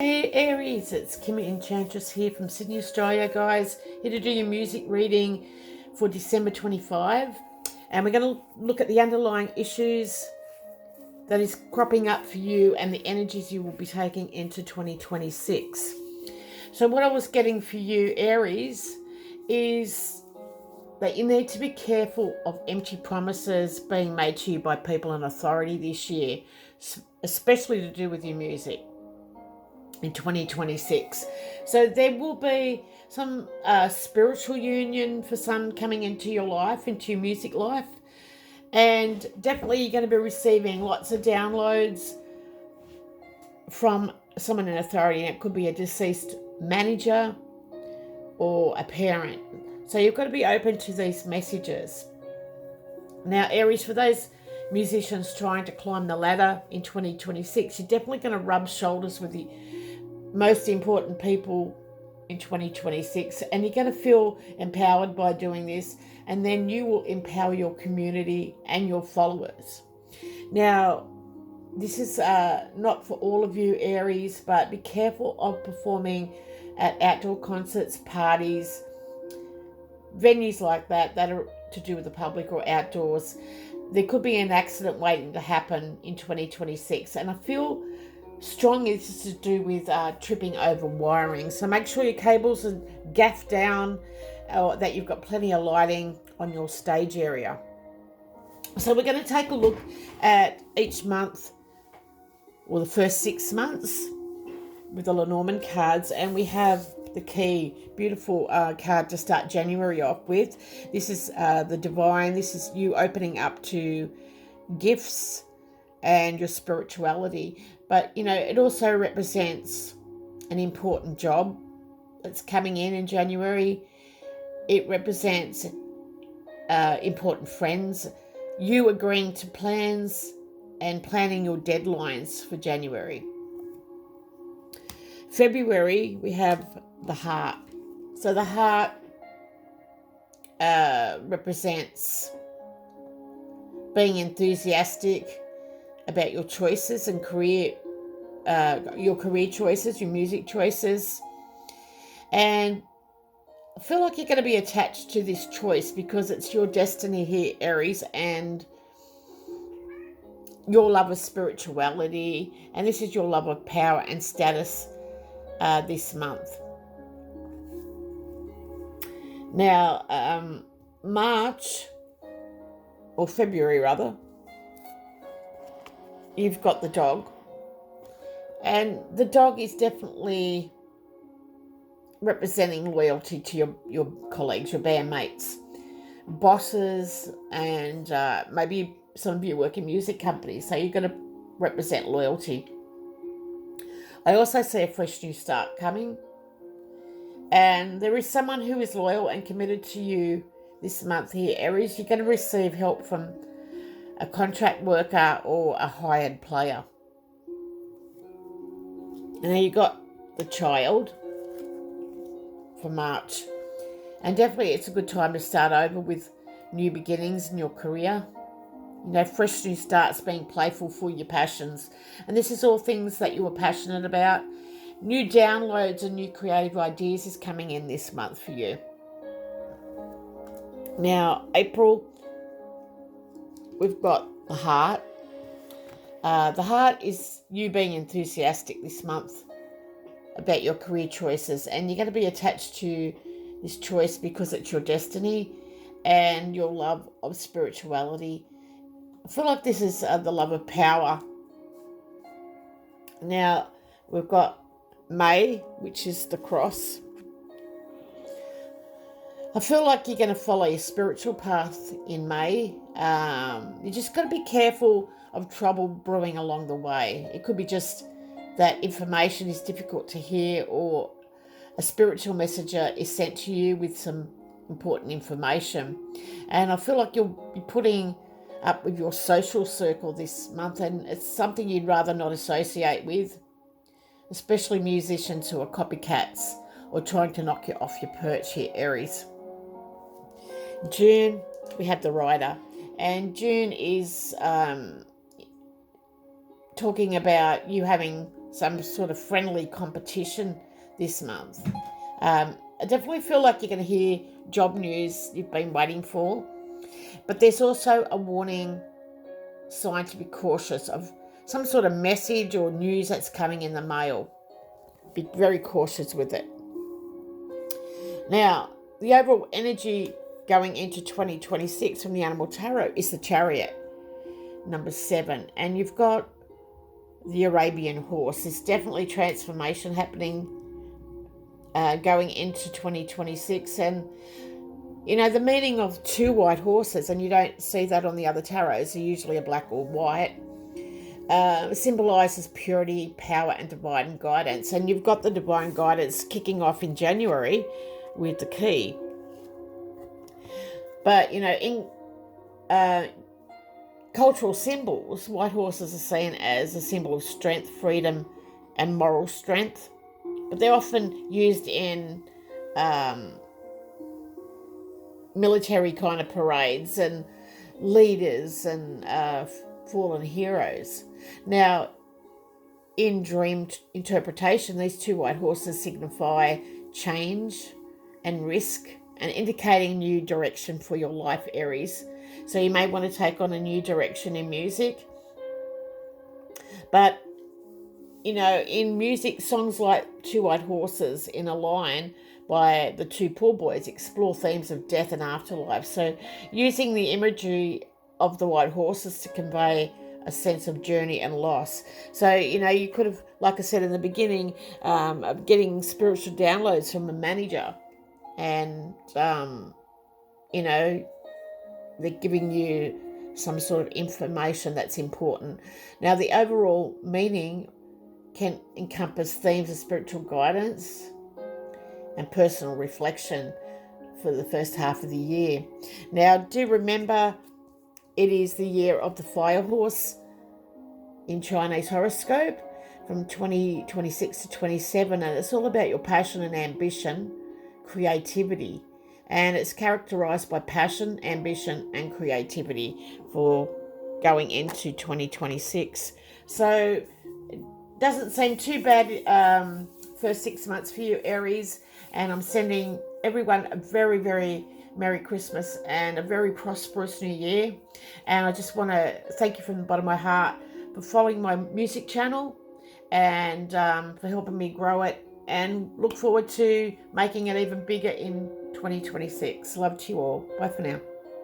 Hey Aries, it's Kimmy Enchantress here from Sydney, Australia, guys. Here to do your music reading for December 25. And we're going to look at the underlying issues that is cropping up for you and the energies you will be taking into 2026. So what I was getting for you, Aries, is that you need to be careful of empty promises being made to you by people in authority this year, especially to do with your music in 2026. So there will be some spiritual union for some coming into your life, into your music life. And definitely you're going to be receiving lots of downloads from someone in authority. And it could be a deceased manager or a parent. So you've got to be open to these messages. Now, Aries, for those musicians trying to climb the ladder in 2026, you're definitely going to rub shoulders with the most important people in 2026, and you're going to feel empowered by doing this, and then you will empower your community and your followers. Now, this is not for all of you, Aries, but be careful of performing at outdoor concerts, parties, venues like that are to do with the public or outdoors. There could be an accident waiting to happen in 2026, and I feel strongly this is to do with tripping over wiring. So make sure your cables are gaffed down, or that you've got plenty of lighting on your stage area. So we're going to take a look at each month, or the first 6 months, with the Lenormand cards, and we have the key, beautiful card to start January off with. This is the Divine. This is you opening up to gifts and your spirituality. But, it also represents an important job that's coming in January. It represents important friends, you agreeing to plans and planning your deadlines for January. February, we have the Heart. So the Heart represents being enthusiastic about your choices and your career choices, your music choices. And I feel like you're going to be attached to this choice because it's your destiny here, Aries, and your love of spirituality, and this is your love of power and status this month. Now, March, or February rather, you've got the Dog. And the Dog is definitely representing loyalty to your colleagues, your bandmates, bosses, and maybe some of you work in music companies, so you're going to represent loyalty. I also see a fresh new start coming, and there is someone who is loyal and committed to you this month here, Aries. You're going to receive help from a contract worker or a hired player. And then you got the Child for March. And definitely it's a good time to start over with new beginnings in your career. Fresh new starts, being playful for your passions. And this is all things that you were passionate about. New downloads and new creative ideas is coming in this month for you. Now, April, we've got the Heart. The Heart is you being enthusiastic this month about your career choices, and you're going to be attached to this choice because it's your destiny and your love of spirituality. I feel like this is the love of power. Now, we've got May, which is the Cross. I feel like you're going to follow your spiritual path in May. You just got to be careful of trouble brewing along the way. It could be just that information is difficult to hear, or a spiritual messenger is sent to you with some important information. And I feel like you'll be putting up with your social circle this month, and it's something you'd rather not associate with, especially musicians who are copycats or trying to knock you off your perch here, Aries. June, we have the Rider, and June is talking about you having some sort of friendly competition this month. I definitely feel like you're going to hear job news you've been waiting for, but there's also a warning sign to be cautious of some sort of message or news that's coming in the mail. Be very cautious with it. Now, the overall energy going into 2026 from the Animal Tarot is the Chariot, number 7. And you've got the Arabian horse. There's definitely transformation happening going into 2026. And, you know, the meaning of 2 white horses, and you don't see that on the other tarots, they're usually a black or white, symbolises purity, power, and divine guidance. And you've got the divine guidance kicking off in January with the key. But, you know, in cultural symbols, white horses are seen as a symbol of strength, freedom, and moral strength. But they're often used in military kind of parades and leaders and fallen heroes. Now, in dream interpretation, these 2 white horses signify change and risk and indicating new direction for your life, Aries. So you may want to take on a new direction in music. But, you know, in music, songs like 2 White Horses in a Line by the 2 Poor Boys explore themes of death and afterlife. So using the imagery of the white horses to convey a sense of journey and loss. So, you know, you could have, like I said in the beginning, of getting spiritual downloads from a manager, and, you know, they're giving you some sort of information that's important. Now, the overall meaning can encompass themes of spiritual guidance and personal reflection for the first half of the year. Now, do remember, it is the year of the fire horse in Chinese horoscope from 2026 to 27, and it's all about your passion and ambition, creativity, and it's characterized by passion, ambition, and creativity for going into 2026. So it doesn't seem too bad first 6 months for you, Aries, and I'm sending everyone a very, very Merry Christmas and a very prosperous New Year. And I just want to thank you from the bottom of my heart for following my music channel and for helping me grow it, and look forward to making it even bigger in 2026. Love to you all. Bye for now.